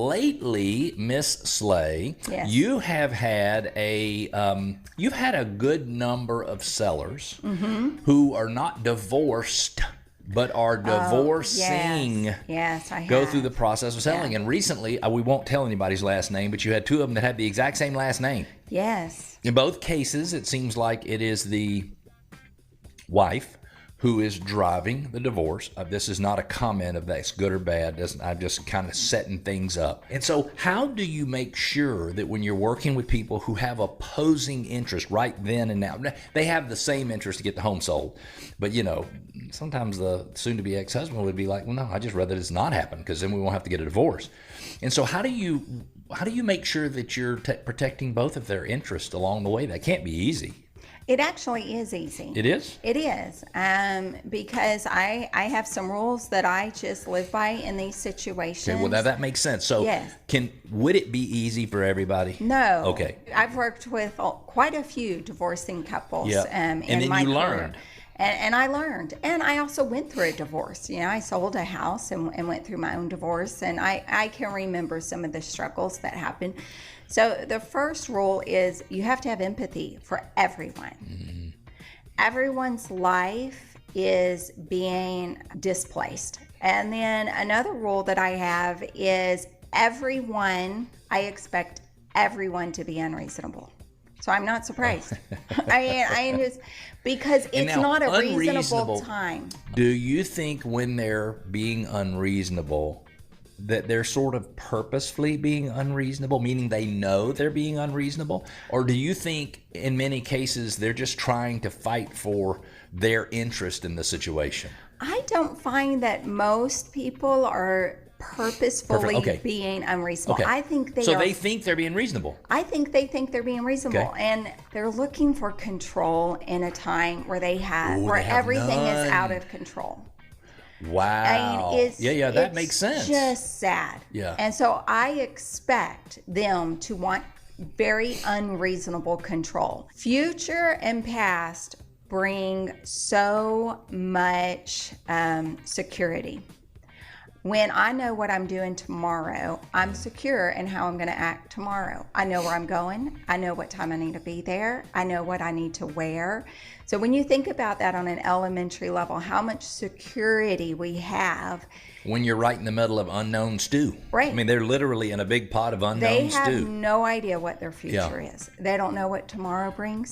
Lately, Miss Slay, Yes. you have had you've had a good number of sellers who are not divorced, but are divorcing. Yes, I have. Go through the process of selling. Yeah. And recently, we won't tell anybody's last name, but you had two of them that had the exact same last name. Yes. In both cases, it seems like it is the wife who is driving the divorce. This is not a comment of that's good or bad. I'm just kind of setting things up. And so how do you make sure that when you're working with people who have opposing interests right then and now, they have the same interest to get the home sold, but sometimes the soon-to-be ex-husband would be like, well, no, I just rather this not happen because then we won't have to get a divorce. And so how do you make sure that you're protecting both of their interests along the way? That can't be easy. It actually is easy. It is? It is, because I have some rules that I just live by in these situations. Okay, well, now that makes sense. So Yes. would it be easy for everybody? No. Okay. I've worked with quite a few divorcing couples Yeah. in And then my you career. learned. And I learned. And I also went through a divorce. I sold a house and went through my own divorce. And I can remember some of the struggles that happened. So the first rule is you have to have empathy for everyone. Mm-hmm. Everyone's life is being displaced. And then another rule that I have is I expect everyone to be unreasonable. So I'm not surprised. I just, because it's now, not a reasonable time. Do you think when they're being unreasonable that they're sort of purposefully being unreasonable, meaning they know they're being unreasonable? Or do you think in many cases they're just trying to fight for their interest in the situation? I don't find that most people are purposefully Okay. being unreasonable. Okay. I think they they think they're being reasonable. I think they think they're being reasonable, Okay. and they're looking for control in a time where Ooh, where they have everything is none. out of control. Wow. That makes sense. It's just sad. Yeah. And so I expect them to want very unreasonable control. Future and past bring so much security. When I know what I'm doing tomorrow, I'm secure in how I'm going to act tomorrow. I know where I'm going. I know what time I need to be there. I know what I need to wear. So when you think about that on an elementary level, how much security we have. When you're right in the middle of unknown stew. Right. I mean, they're literally in a big pot of unknown They have stew. no idea what their future is. They don't know what tomorrow brings.